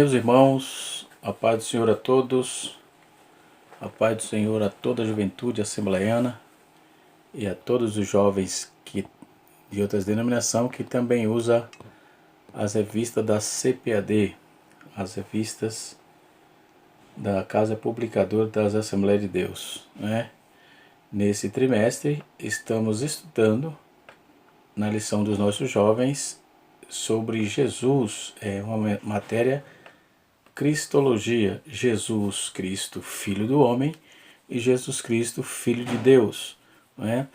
Meus irmãos, a paz do Senhor a todos, a paz do Senhor a toda a juventude assembleiana e a todos os jovens de outras denominações que também usam as revistas da CPAD, as revistas da Casa Publicadora das Assembleias de Deus, né? Nesse trimestre estamos estudando na lição dos nossos jovens sobre Jesus, uma matéria Cristologia, Jesus Cristo, Filho do Homem, e Jesus Cristo, Filho de Deus. Né?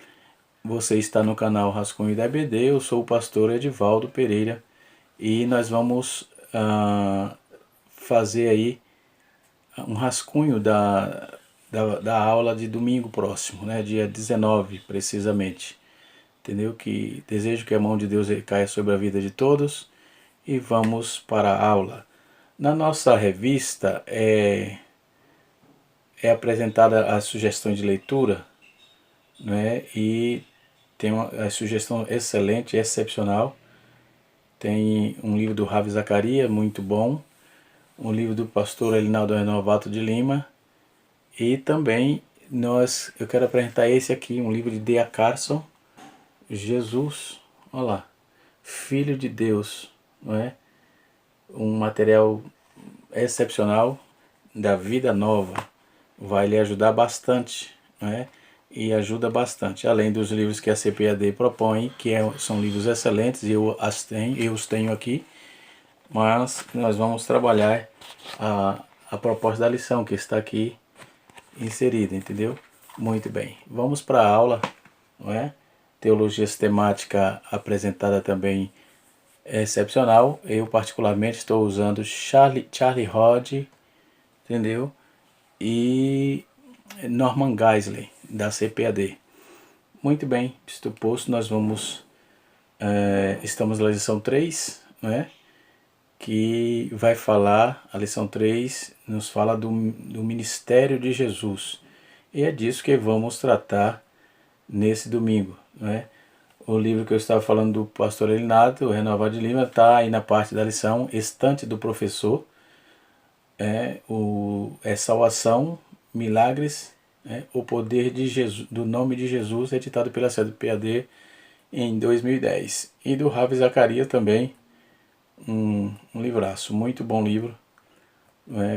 Você está no canal Rascunho da EBD, eu sou o pastor Edivaldo Pereira, e nós vamos fazer aí um rascunho da aula de domingo próximo, né? Dia 19 precisamente. Entendeu? Que desejo que a mão de Deus caia sobre a vida de todos, e vamos para a aula. Na nossa revista é apresentada as sugestões de leitura, né? E tem a sugestão excelente, excepcional. Tem um livro do Ravi Zacarias, muito bom. Um livro do pastor Elinaldo Renovato de Lima. E também eu quero apresentar esse aqui, um livro de D.A. Carson, Jesus, olha lá, Filho de Deus, não é? Um material excepcional da Vida Nova, vai lhe ajudar bastante, né? E ajuda bastante, além dos livros que a CPAD propõe, que são livros excelentes, e eu os tenho aqui, mas nós vamos trabalhar a proposta da lição que está aqui inserida, entendeu? Muito bem, vamos para a aula, não é? Teologia sistemática apresentada também é excepcional. Eu particularmente estou usando Charlie Rod, entendeu? E Norman Geisler, da CPAD. Muito bem, isto posto, nós vamos... estamos na lição 3, né? Que vai falar, a lição 3 nos fala do ministério de Jesus. E é disso que vamos tratar nesse domingo, né? O livro que eu estava falando do pastor Elinaldo, o Renovado de Lima, está aí na parte da lição, Estante do Professor. Salvação, Milagres, o Poder de Jesus, do Nome de Jesus, editado pela CPAD em 2010. E do Ravi Zacarias também, um livraço, muito bom livro,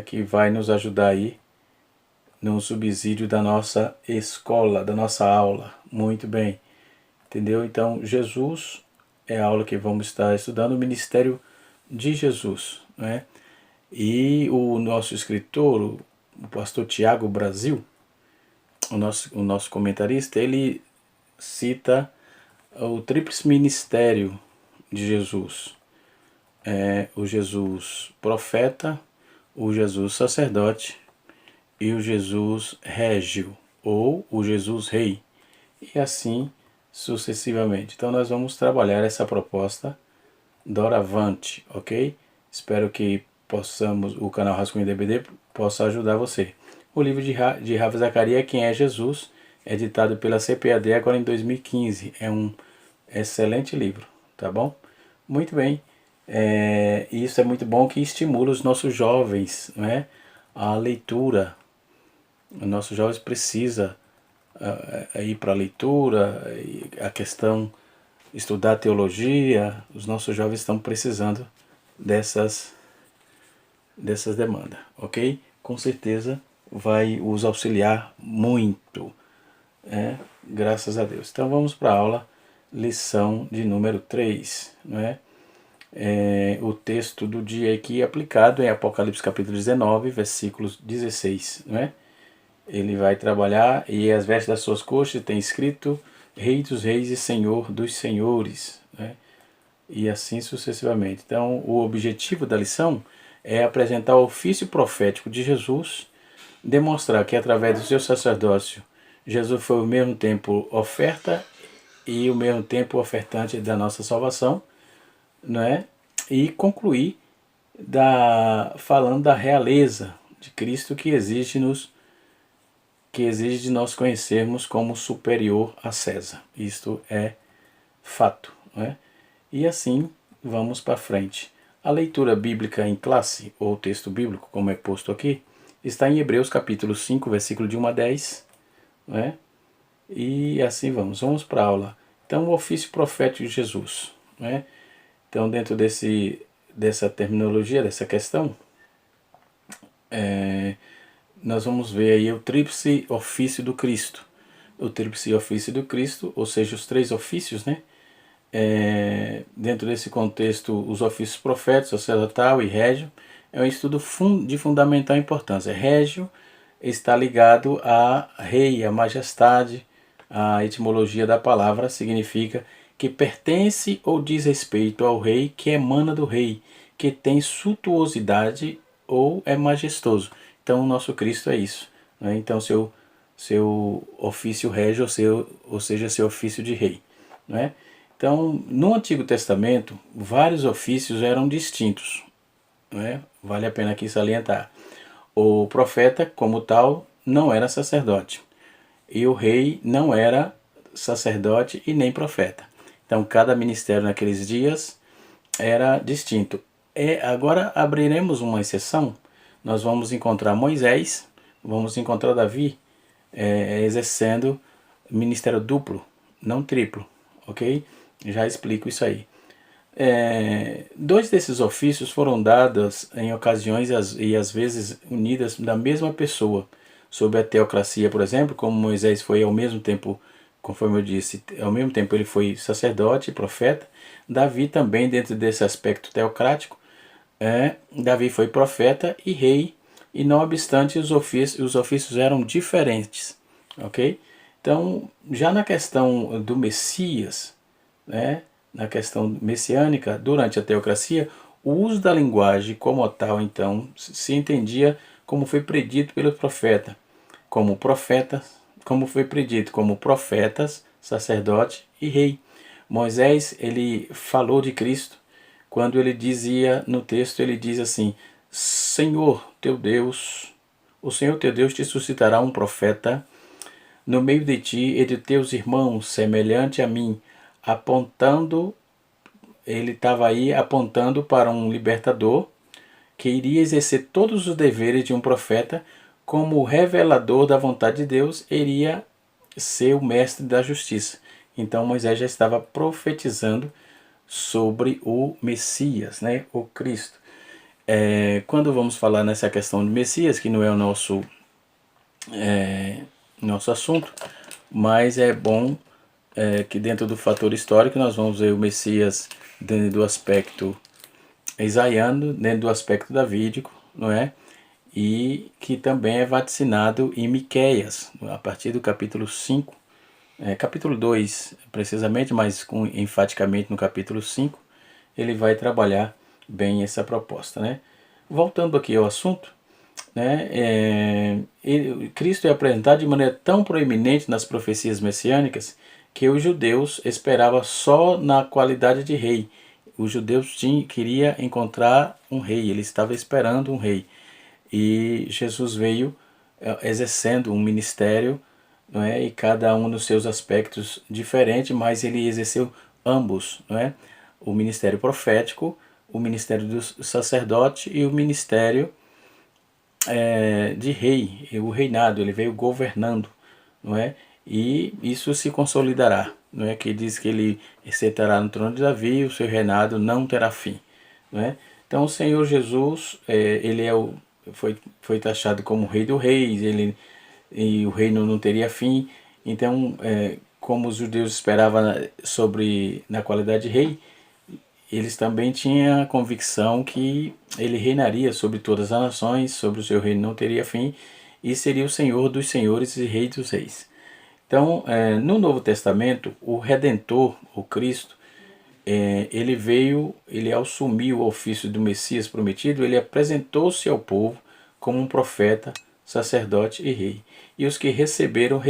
que vai nos ajudar aí no subsídio da nossa escola, da nossa aula. Muito bem. Entendeu? Então, Jesus é a aula que vamos estar estudando, o ministério de Jesus, né? E o nosso escritor, o pastor Tiago Brasil, o nosso comentarista, ele cita o tríplice ministério de Jesus. O Jesus profeta, o Jesus sacerdote e o Jesus régio, ou o Jesus rei. E assim sucessivamente. Então nós vamos trabalhar essa proposta doravante, ok? Espero que o canal Rascunho DBD possa ajudar você. O livro de Ravi Zacarias, Quem é Jesus, editado pela CPAD agora em 2015. É um excelente livro, tá bom? Muito bem. Isso é muito bom, que estimula os nossos jovens, né? A leitura. Os nossos jovens precisam ir para a leitura, a questão estudar teologia. Os nossos jovens estão precisando dessas demandas, ok? Com certeza vai os auxiliar muito, graças a Deus. Então vamos para a aula, lição de número 3, o texto do dia aqui aplicado em Apocalipse capítulo 19, versículos 16, Ele vai trabalhar, e as vestes das suas coxas tem escrito Rei dos Reis e Senhor dos Senhores, e assim sucessivamente. Então, o objetivo da lição é apresentar o ofício profético de Jesus, demonstrar que através do seu sacerdócio, Jesus foi ao mesmo tempo oferta e ao mesmo tempo ofertante da nossa salvação, e concluir falando da realeza de Cristo que exige de nós conhecermos como superior a César. Isto é fato, E assim vamos para frente. A leitura bíblica em classe, ou texto bíblico, como é posto aqui, está em Hebreus capítulo 5, versículo de 1 a 10, né? E assim vamos para a aula. Então, o ofício profético de Jesus, né? Então, dentro dessa terminologia, dessa questão, nós vamos ver aí o tríplice ofício do Cristo. O tríplice ofício do Cristo, ou seja, os três ofícios, né? Dentro desse contexto, os ofícios profético, sacerdotal e régio, é um estudo de fundamental importância. Régio está ligado a rei, a majestade. A etimologia da palavra significa que pertence ou diz respeito ao rei, que emana do rei, que tem suntuosidade ou é majestoso. Então, o nosso Cristo é isso, né? Então, seu ofício régio, ou seja, seu ofício de rei, né? Então, no Antigo Testamento, vários ofícios eram distintos, né? Vale a pena aqui salientar. O profeta, como tal, não era sacerdote, e o rei não era sacerdote e nem profeta. Então, cada ministério naqueles dias era distinto. Agora abriremos uma exceção. Nós vamos encontrar Moisés, vamos encontrar Davi exercendo ministério duplo, não triplo, ok? Já explico isso aí. Dois desses ofícios foram dados em ocasiões e às vezes unidas da mesma pessoa. Sob a teocracia, por exemplo, como Moisés foi ao mesmo tempo, conforme eu disse, ao mesmo tempo ele foi sacerdote e profeta, Davi também, dentro desse aspecto teocrático, Davi foi profeta e rei, e não obstante os ofícios eram diferentes, ok? Então, já na questão do Messias, né, na questão messiânica, durante a teocracia, o uso da linguagem como tal, então, se entendia como foi predito pelo profeta, como profetas, como foi predito como profetas, sacerdote e rei. Moisés, ele falou de Cristo quando ele dizia, no texto ele diz assim: Senhor teu Deus, o Senhor teu Deus te suscitará um profeta no meio de ti e de teus irmãos, semelhante a mim, apontando, ele estava aí apontando para um libertador que iria exercer todos os deveres de um profeta, como revelador da vontade de Deus, iria ser o mestre da justiça. Então Moisés já estava profetizando sobre o Messias, né, o Cristo. Quando vamos falar nessa questão do Messias, que não é o nosso assunto, mas é bom que dentro do fator histórico nós vamos ver o Messias dentro do aspecto isaiano, dentro do aspecto davídico, não é? E que também é vaticinado em Miqueias, a partir do capítulo 5, capítulo 2 precisamente, mas enfaticamente no capítulo 5, ele vai trabalhar bem essa proposta, né? Voltando aqui ao assunto, né, Cristo é apresentado de maneira tão proeminente nas profecias messiânicas que os judeus esperavam só na qualidade de rei. Os judeus queria encontrar um rei, ele estava esperando um rei. E Jesus veio exercendo um ministério, não é? E cada um nos seus aspectos diferentes, mas ele exerceu ambos, não é? O ministério profético, o ministério do sacerdote e o ministério de rei, o reinado, ele veio governando, não é? E isso se consolidará, não é? Que diz que ele sentará no trono de Davi e o seu reinado não terá fim, não é? Então o Senhor Jesus, ele foi taxado como rei dos reis, e o reino não teria fim. Então, como os judeus esperavam na qualidade de rei, eles também tinham a convicção que ele reinaria sobre todas as nações, sobre o seu reino não teria fim, e seria o Senhor dos senhores e Rei dos reis. Então, no Novo Testamento, o Redentor, o Cristo, ele assumir o ofício do Messias prometido, ele apresentou-se ao povo como um profeta, sacerdote e rei. E os que receberam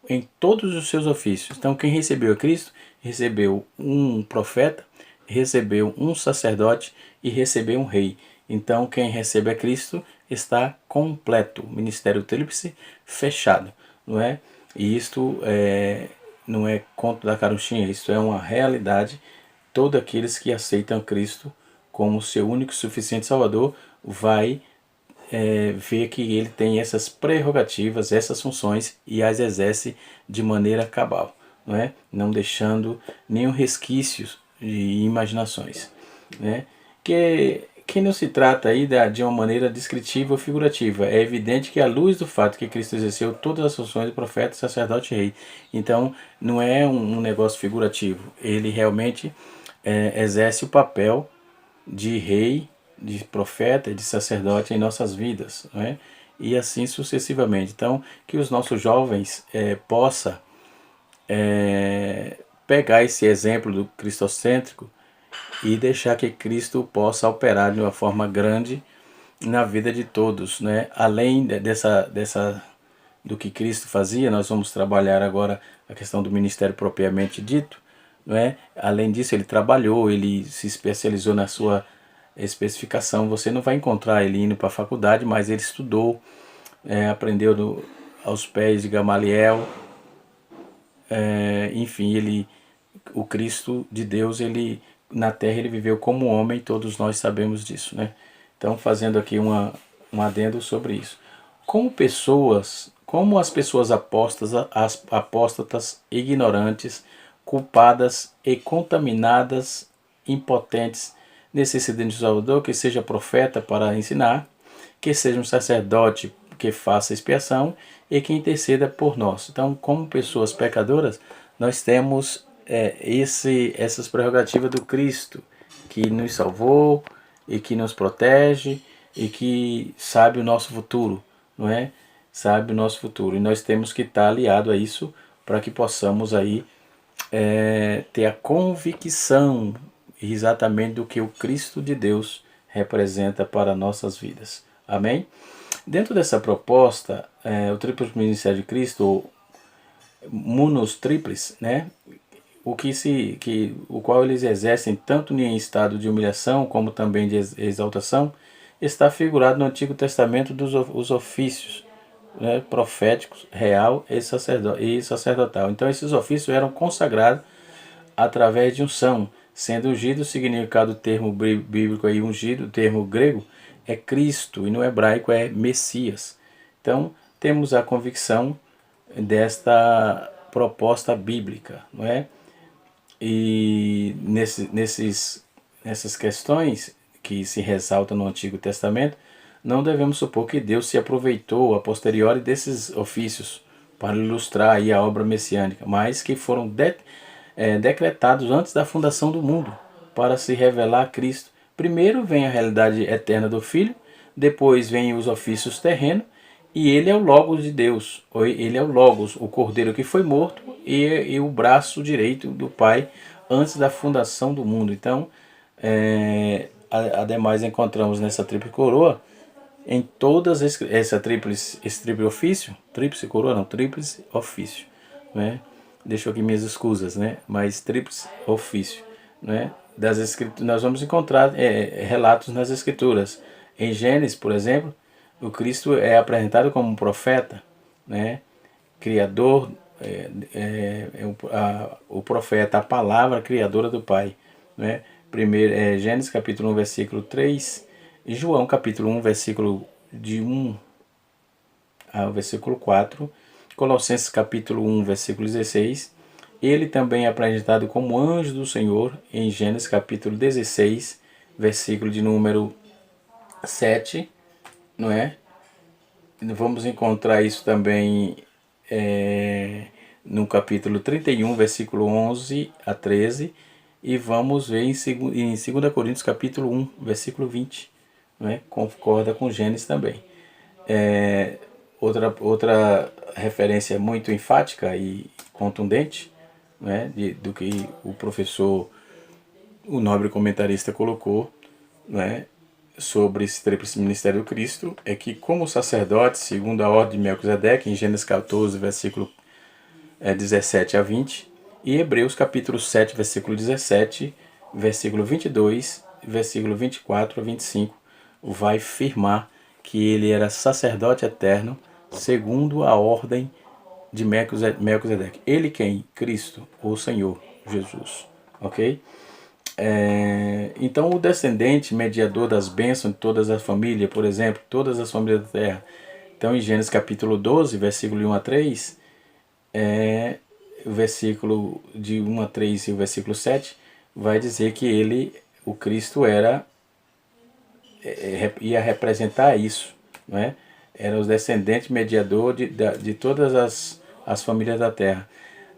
em todos os seus ofícios. Então, quem recebeu a Cristo, recebeu um profeta, recebeu um sacerdote e recebeu um rei. Então, quem recebe a Cristo está completo, o ministério tríplice fechado, não é? E isto não é conto da carochinha, isto é uma realidade. Todos aqueles que aceitam Cristo como seu único e suficiente Salvador, vai ver que ele tem essas prerrogativas, essas funções e as exerce de maneira cabal, não é? Não deixando nenhum resquício de imaginações, né? Que não se trata aí de uma maneira descritiva ou figurativa. É evidente que à luz do fato que Cristo exerceu todas as funções de profeta, sacerdote e rei. Então não é um negócio figurativo. Ele realmente exerce o papel de rei, de profeta e de sacerdote em nossas vidas, não é? E assim sucessivamente. Então, que os nossos jovens possam pegar esse exemplo do cristocêntrico e deixar que Cristo possa operar de uma forma grande na vida de todos, né? Além do que Cristo fazia, nós vamos trabalhar agora a questão do ministério propriamente dito, não é? Além disso, ele trabalhou, ele se especializou na sua especificação. Você não vai encontrar ele indo para a faculdade, mas ele estudou, aprendeu aos pés de Gamaliel, enfim, o Cristo de Deus, ele na Terra ele viveu como homem, todos nós sabemos disso, né? Então, fazendo aqui um adendo sobre isso. Como as pessoas apóstatas, ignorantes, culpadas e contaminadas, impotentes, necessitam de um Salvador que seja profeta para ensinar, que seja um sacerdote que faça expiação e que interceda por nós. Então, como pessoas pecadoras, nós temos essas prerrogativas do Cristo, que nos salvou e que nos protege e que sabe o nosso futuro, não é? Sabe o nosso futuro. E nós temos que estar aliado a isso para que possamos aí ter a convicção exatamente do que o Cristo de Deus representa para nossas vidas. Amém? Dentro dessa proposta, o Triplo Ministério de Cristo, Munus Tríplice, né? O qual eles exercem tanto em estado de humilhação como também de exaltação, está figurado no Antigo Testamento os ofícios, né, proféticos, real e sacerdotal. Então esses ofícios eram consagrados através de unção, sendo ungido, o significado do termo bíblico aí, ungido, o termo grego, é Cristo, e no hebraico é Messias. Então temos a convicção desta proposta bíblica, não é? E nessas questões que se ressaltam no Antigo Testamento, não devemos supor que Deus se aproveitou a posteriori desses ofícios para ilustrar aí a obra messiânica, mas que foram decretados antes da fundação do mundo para se revelar a Cristo. Primeiro vem a realidade eterna do Filho, depois vem os ofícios terrenos, e ele é o Logos de Deus, ele é o Logos, o Cordeiro que foi morto e o braço direito do Pai antes da fundação do mundo. Então, ademais encontramos nessa tríplice coroa, em todas esse tríplice ofício, tríplice coroa não, tríplice ofício, né? Deixo aqui minhas escusas, né? Mas tríplice ofício, né? Das escrituras, nós vamos encontrar relatos nas escrituras. Em Gênesis, por exemplo, o Cristo é apresentado como um profeta, né? Criador, o profeta, a palavra criadora do Pai, né? Primeiro, Gênesis capítulo 1, versículo 3, e João capítulo 1, versículo de 1 ao versículo 4, Colossenses capítulo 1, versículo 16, ele também é apresentado como anjo do Senhor em Gênesis capítulo 16, versículo de número 7, não é? Vamos encontrar isso também no capítulo 31, versículo 11 a 13, e vamos ver em 2 Coríntios capítulo 1, versículo 20, não é? Concorda com Gênesis também. Outra referência muito enfática e contundente, né, do que o professor, o nobre comentarista colocou, né, sobre esse tríplice ministério do Cristo, é que como sacerdote, segundo a ordem de Melquisedeque, em Gênesis 14, versículo 17 a 20, e Hebreus capítulo 7, versículo 17, versículo 22, versículo 24 a 25, vai afirmar que ele era sacerdote eterno, segundo a ordem de Melquisedeque. Ele quem? Cristo, o Senhor Jesus. Ok? Então o descendente mediador das bênçãos de todas as famílias, por exemplo, todas as famílias da terra. Então em Gênesis capítulo 12, versículo 1 a 3, o versículo de 1 a 3 e o versículo 7, vai dizer que ele, o Cristo, ia representar isso, não é? Era o descendente mediador de todas as famílias da terra.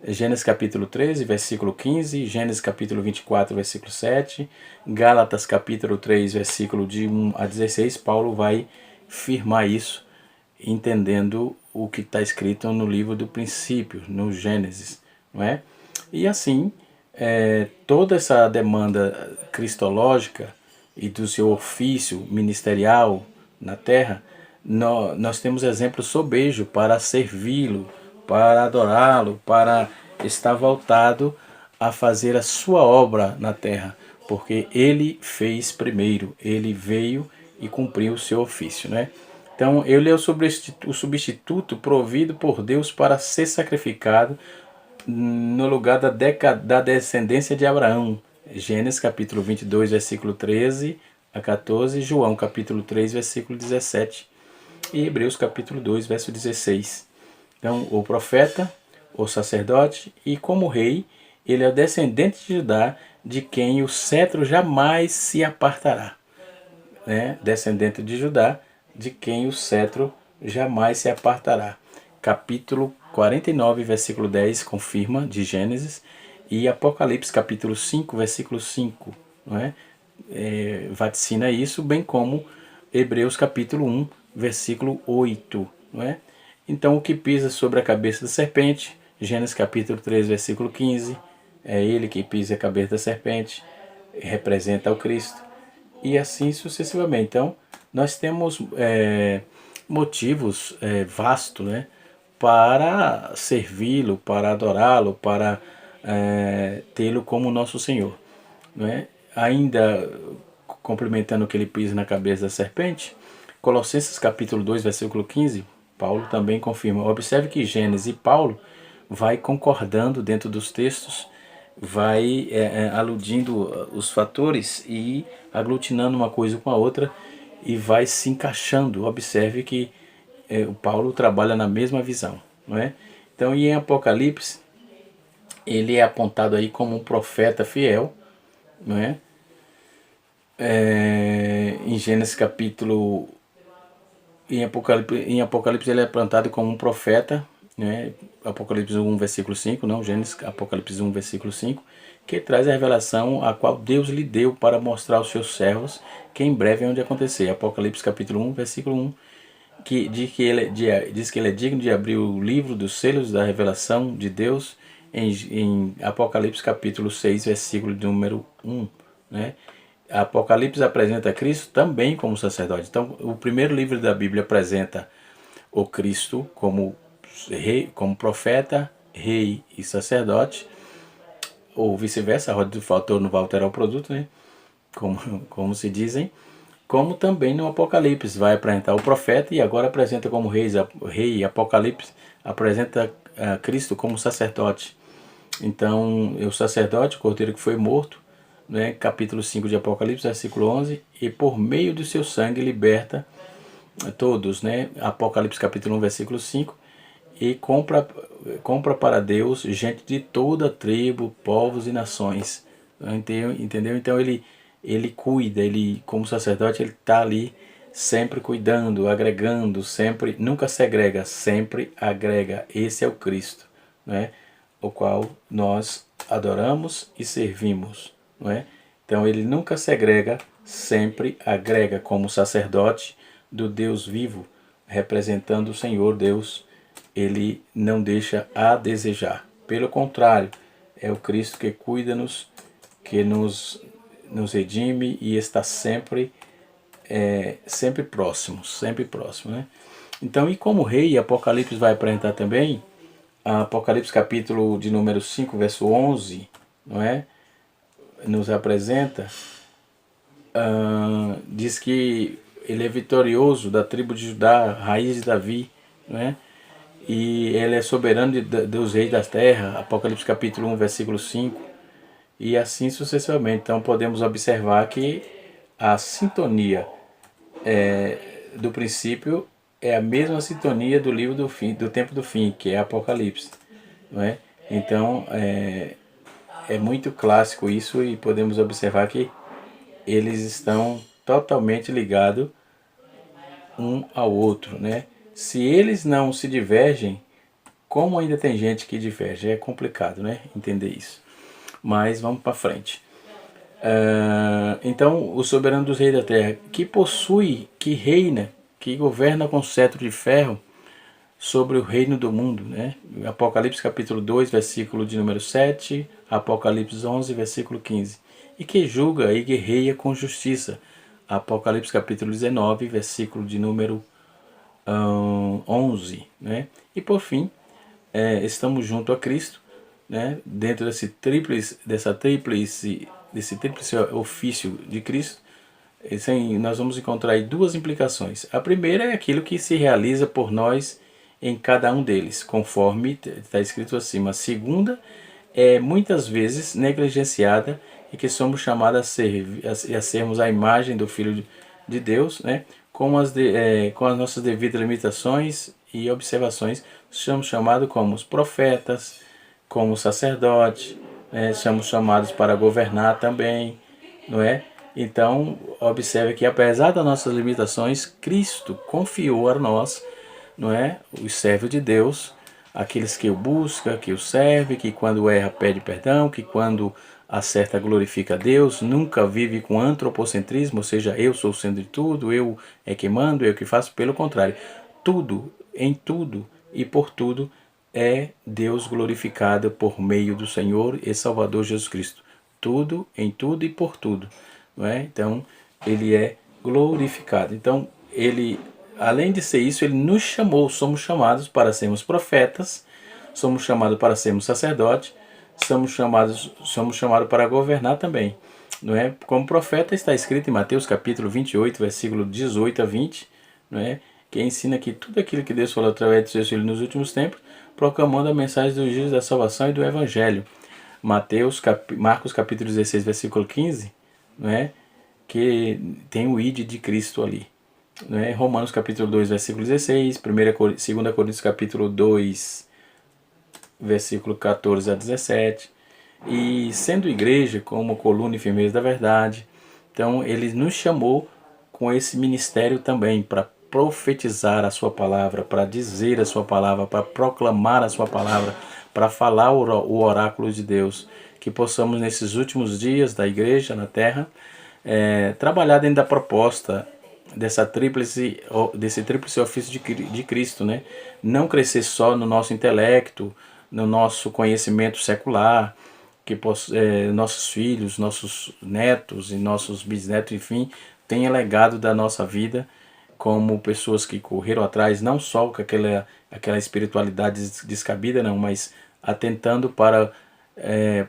Gênesis capítulo 13, versículo 15, Gênesis capítulo 24, versículo 7, Gálatas capítulo 3, versículo de 1 a 16, Paulo vai firmar isso, entendendo o que está escrito no livro do princípio, no Gênesis, não é? E assim, toda essa demanda cristológica e do seu ofício ministerial na terra, nós temos exemplos sobejos para servi-lo, para adorá-lo, para estar voltado a fazer a sua obra na terra, porque ele fez primeiro, ele veio e cumpriu o seu ofício, né? Então, ele é o substituto provido por Deus para ser sacrificado no lugar da descendência de Abraão. Gênesis capítulo 22, versículo 13 a 14, João capítulo 3, versículo 17 e Hebreus capítulo 2, verso 16. Então, o profeta, o sacerdote e como rei, ele é o descendente de Judá, de quem o cetro jamais se apartará. Né? Descendente de Judá, de quem o cetro jamais se apartará. Capítulo 49, versículo 10, confirma, de Gênesis, e Apocalipse, capítulo 5, versículo 5, não é? Vaticina isso, bem como Hebreus, capítulo 1, versículo 8, não é? Então, o que pisa sobre a cabeça da serpente, Gênesis, capítulo 3, versículo 15, é ele que pisa a cabeça da serpente, representa o Cristo, e assim sucessivamente. Então, nós temos motivos vastos, né, para servi-lo, para adorá-lo, para tê-lo como nosso Senhor. Não é? Ainda complementando o que ele pisa na cabeça da serpente, Colossenses capítulo 2, versículo 15, Paulo também confirma. Observe que Gênesis e Paulo vai concordando dentro dos textos, vai aludindo os fatores e aglutinando uma coisa com a outra e vai se encaixando. Observe que o Paulo trabalha na mesma visão, não é? Então, e em Apocalipse, ele é apontado aí como um profeta fiel, não é? Em Gênesis capítulo em Apocalipse ele é apontado como um profeta, né? Apocalipse 1, versículo 5, não, Gênesis, Apocalipse 1, versículo 5, que traz a revelação a qual Deus lhe deu para mostrar aos seus servos que em breve é onde acontecer. Apocalipse capítulo 1, versículo 1, que diz que ele é digno de abrir o livro dos selos da revelação de Deus em Apocalipse capítulo 6, versículo número 1, né? Apocalipse apresenta Cristo também como sacerdote. Então, o primeiro livro da Bíblia apresenta o Cristo como rei, como profeta, rei e sacerdote, ou vice-versa, a roda do fator não vai alterar o produto, né? Como se dizem. Como também no Apocalipse vai apresentar o profeta e agora apresenta como rei. Apocalipse apresenta Cristo como sacerdote. Então, o sacerdote, o cordeiro que foi morto, né, capítulo 5 de Apocalipse, versículo 11, e por meio do seu sangue liberta todos, né, Apocalipse capítulo 1, versículo 5, e compra para Deus gente de toda tribo, povos e nações. Entendeu? Então ele cuida, ele como sacerdote ele está ali sempre cuidando, agregando, sempre, nunca segrega, sempre agrega. Esse é o Cristo, né, o qual nós adoramos e servimos, não é? Então ele nunca segrega, sempre agrega como sacerdote do Deus vivo, representando o Senhor Deus. Ele não deixa a desejar. Pelo contrário, é o Cristo que cuida-nos, que nos redime e está sempre sempre próximo, né? Então, e como rei, Apocalipse vai apresentar também, Apocalipse capítulo de número 5, verso 11, não é? Nos apresenta, diz que ele é vitorioso da tribo de Judá, raiz de Davi, não é? E ele é soberano dos reis da terra, Apocalipse capítulo 1, versículo 5, e assim sucessivamente. Então podemos observar que a sintonia do princípio é a mesma sintonia do livro do fim, do tempo do fim, que é Apocalipse, não é? Então é muito clássico isso e podemos observar que eles estão totalmente ligados um ao outro, né? Se eles não se divergem, como ainda tem gente que diverge, é complicado, né? Entender isso. Mas vamos para frente. Então, o soberano dos reis da terra, que possui, que reina, que governa com cetro de ferro sobre o reino do mundo, né? Apocalipse capítulo 2, versículo de número 7, Apocalipse 11, versículo 15. E que julga e guerreia com justiça. Apocalipse capítulo 19, versículo de número 11, né? E por fim, estamos junto a Cristo, né? Dentro desse tríplice ofício de Cristo. Nós vamos encontrar aí duas implicações. A primeira é aquilo que se realiza por nós em cada um deles, conforme está escrito acima. A segunda é muitas vezes negligenciada e que somos chamados a sermos a imagem do Filho de Deus, né? Com as nossas devidas limitações e observações, somos chamados como os profetas, como sacerdote, né? Somos chamados para governar também, não é? Então, observe que apesar das nossas limitações, Cristo confiou a nós, não é? Os servos de Deus, aqueles que o buscam, que o servem, que quando erra pede perdão, que quando acerta glorifica a Deus, nunca vive com antropocentrismo, ou seja, eu sou o centro de tudo, eu é que mando, eu que faço, pelo contrário. Tudo, em tudo e por tudo é Deus glorificado por meio do Senhor e Salvador Jesus Cristo. Tudo, em tudo e por tudo. Não é? Então, ele é glorificado. Então, ele, além de ser isso, ele nos chamou, somos chamados para sermos profetas, somos chamados para sermos sacerdotes, somos chamados para governar também. Não é? Como profeta está escrito em Mateus capítulo 28, versículo 18 a 20, não é? Que ensina que tudo aquilo que Deus falou através de seus filhos nos últimos tempos, proclamando a mensagem dos dias da salvação e do evangelho. Marcos capítulo 16, versículo 15, não é? Que tem o id de Cristo ali. Não é? Romanos capítulo 2, versículo 16, 2 Coríntios capítulo 2, versículo 14 a 17. E sendo igreja como coluna e firmeza da verdade, então ele nos chamou com esse ministério também para profetizar a sua palavra, para dizer a sua palavra, para proclamar a sua palavra, para falar o oráculo de Deus. Que possamos nesses últimos dias da igreja na terra trabalhar dentro da proposta desse tríplice ofício de Cristo, né? Não crescer só no nosso intelecto, no nosso conhecimento secular, que nossos filhos, nossos netos e nossos bisnetos, enfim, tenha legado da nossa vida como pessoas que correram atrás, não só com aquela espiritualidade descabida, não, mas atentando para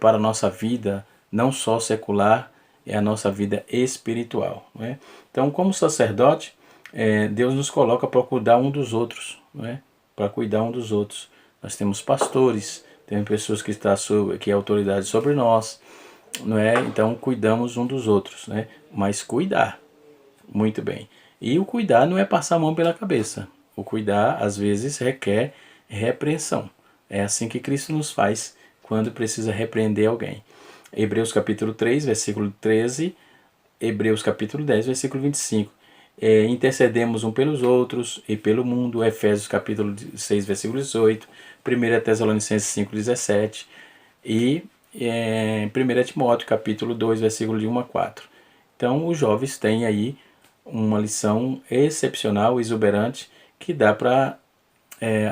a nossa vida, não só secular, é a nossa vida espiritual. Não é? Então, como sacerdote, Deus nos coloca para cuidar um dos outros, não é? Para cuidar um dos outros. Nós temos pastores, temos pessoas que é autoridade sobre nós, não é? Então, cuidamos um dos outros, né? Mas cuidar, muito bem. E o cuidar não é passar a mão pela cabeça. O cuidar, às vezes, requer repreensão. É assim que Cristo nos faz quando precisa repreender alguém. Hebreus capítulo 3, versículo 13, Hebreus capítulo 10, versículo 25. Intercedemos um pelos outros e pelo mundo, Efésios capítulo 6, versículo 18, 1 Tessalonicenses 5, 17 e 1 Timóteo capítulo 2, versículo de 1 a 4. Então os jovens têm aí uma lição excepcional, exuberante, que dá para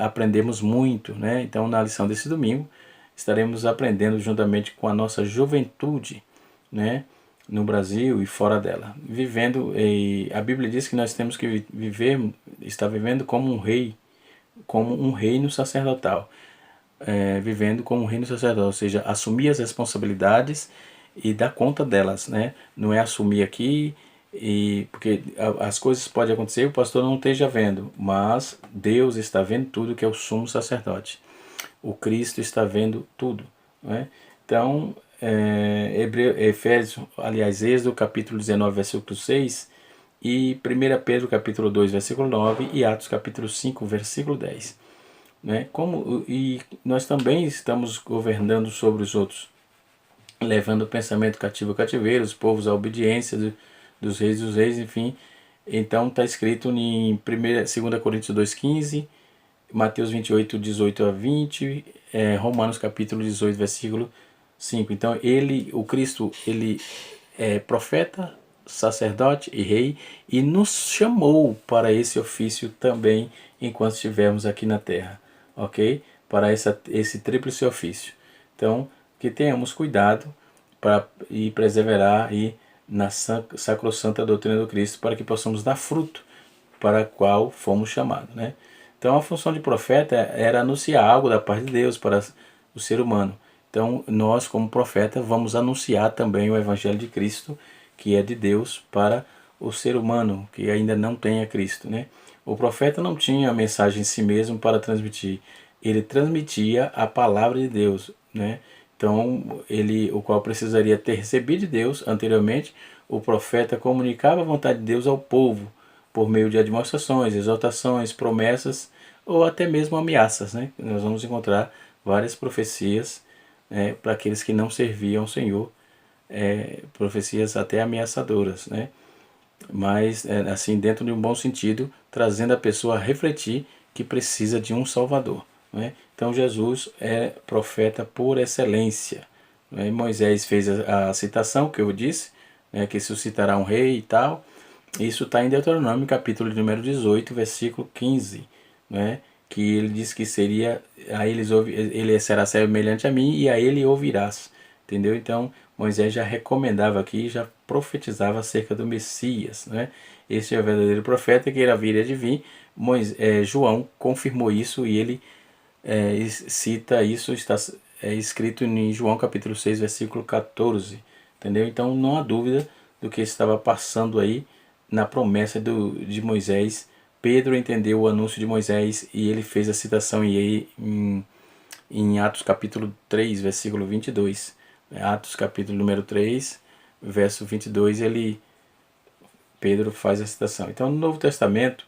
aprendermos muito, né? Então na lição desse domingo estaremos aprendendo juntamente com a nossa juventude, né, no Brasil e fora dela, vivendo. A Bíblia diz que nós temos que estar vivendo como um reino sacerdotal, vivendo como um reino sacerdotal, ou seja, assumir as responsabilidades e dar conta delas, né? Não é assumir aqui porque as coisas podem acontecer e o pastor não esteja vendo, mas Deus está vendo tudo, que é o sumo sacerdote. O Cristo está vendo tudo, não é? Então, Êxodo capítulo 19, versículo 6, e 1 Pedro capítulo 2, versículo 9, e Atos capítulo 5, versículo 10. Né? E nós também estamos governando sobre os outros, levando o pensamento cativo ao cativeiro, os povos à obediência dos reis, enfim. Então está escrito em 2 Coríntios 2,15, Mateus 28, 18 a 20, Romanos capítulo 18, versículo 5. Então o Cristo, ele é profeta, sacerdote e rei, e nos chamou para esse ofício também enquanto estivermos aqui na terra, ok? Para esse tríplice ofício. Então, que tenhamos cuidado para e perseverar na sacrossanta doutrina do Cristo, para que possamos dar fruto para o qual fomos chamados, né? Então a função de profeta era anunciar algo da parte de Deus para o ser humano. Então nós, como profeta, vamos anunciar também o Evangelho de Cristo, que é de Deus, para o ser humano que ainda não tem a Cristo, né? O profeta não tinha a mensagem em si mesmo para transmitir, ele transmitia a palavra de Deus, né? Então, o qual precisaria ter recebido de Deus anteriormente, o profeta comunicava a vontade de Deus ao povo por meio de admoestações, exortações, promessas ou até mesmo ameaças, né? Nós vamos encontrar várias profecias para aqueles que não serviam ao Senhor, profecias até ameaçadoras, né? Mas assim, dentro de um bom sentido, trazendo a pessoa a refletir que precisa de um Salvador, né? Então Jesus é profeta por excelência, né? Moisés fez a citação que eu disse, né, que suscitará um rei e tal. Isso está em Deuteronômio capítulo número 18, versículo 15, né? Que ele diz que ele será semelhante a mim e a ele ouvirás, entendeu? Então Moisés já recomendava aqui, já profetizava acerca do Messias, né? Este é o verdadeiro profeta que viria de vir. João confirmou isso e ele cita isso, está escrito em João capítulo 6, versículo 14, entendeu? Então não há dúvida do que estava passando aí na promessa de Moisés. Pedro entendeu o anúncio de Moisés e ele fez a citação em Atos capítulo 3, versículo 22. Atos capítulo número 3, verso 22, Pedro faz a citação. Então no Novo Testamento,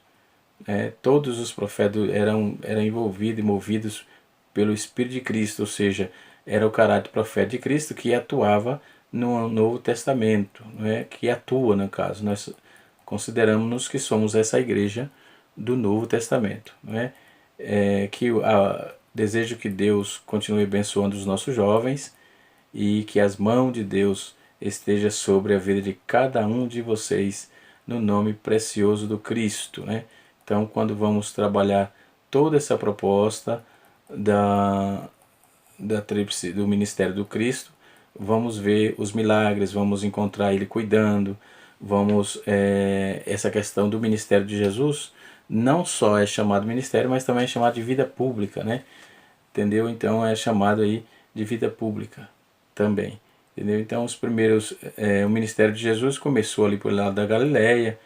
todos os profetas eram envolvidos e movidos pelo Espírito de Cristo, ou seja, era o caráter profético de Cristo que atuava no Novo Testamento, que atua no caso. Nós consideramos que somos essa igreja do Novo Testamento. Desejo que Deus continue abençoando os nossos jovens e que as mãos de Deus esteja sobre a vida de cada um de vocês no nome precioso do Cristo, né? Então, quando vamos trabalhar toda essa proposta do ministério do Cristo, vamos ver os milagres, vamos encontrar Ele cuidando, essa questão do ministério de Jesus não só é chamado ministério, mas também é chamado de vida pública, né? Entendeu? Então é chamado aí de vida pública também, entendeu? Então o ministério de Jesus começou ali por lado da Galileia,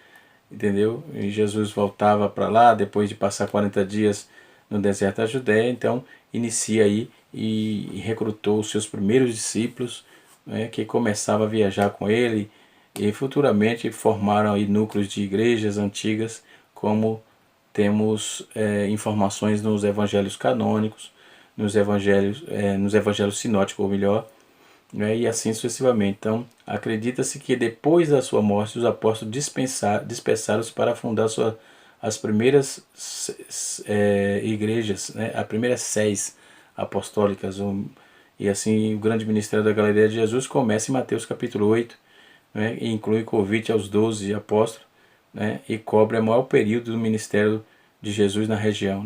entendeu? E Jesus voltava para lá depois de passar 40 dias no deserto da Judéia. Então inicia aí e recrutou os seus primeiros discípulos, que começavam a viajar com ele e futuramente formaram aí núcleos de igrejas antigas, como temos informações nos evangelhos canônicos, nos evangelhos sinóticos, ou melhor, e assim sucessivamente. Então, acredita-se que depois da sua morte, os apóstolos dispersaram-se para fundar as primeiras igrejas, as primeiras sés apostólicas. E assim, o grande ministério da Galileia de Jesus começa em Mateus capítulo 8, e inclui convite aos 12 apóstolos, e cobre o maior período do ministério de Jesus na região.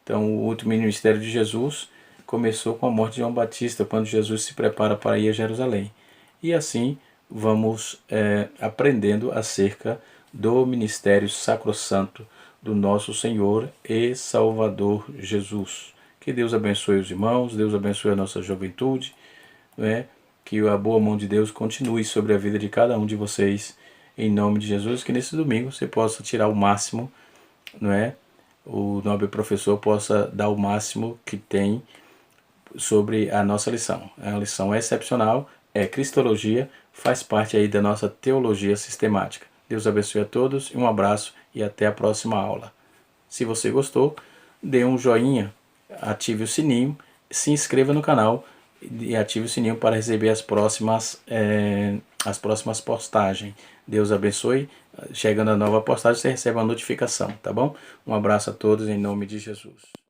Então, o último ministério de Jesus começou com a morte de João Batista, quando Jesus se prepara para ir a Jerusalém. E assim vamos aprendendo acerca do ministério sacrossanto do nosso Senhor e Salvador Jesus. Que Deus abençoe os irmãos, Deus abençoe a nossa juventude, que a boa mão de Deus continue sobre a vida de cada um de vocês, em nome de Jesus, que nesse domingo você possa tirar o máximo, o nobre professor possa dar o máximo que tem sobre a nossa lição. É uma lição excepcional, é Cristologia, faz parte aí da nossa teologia sistemática. Deus abençoe a todos, um abraço e até a próxima aula. Se você gostou, dê um joinha, ative o sininho, se inscreva no canal e ative o sininho para receber as próximas postagens. Deus abençoe. Chegando a nova postagem, você recebe uma notificação, tá bom? Um abraço a todos em nome de Jesus.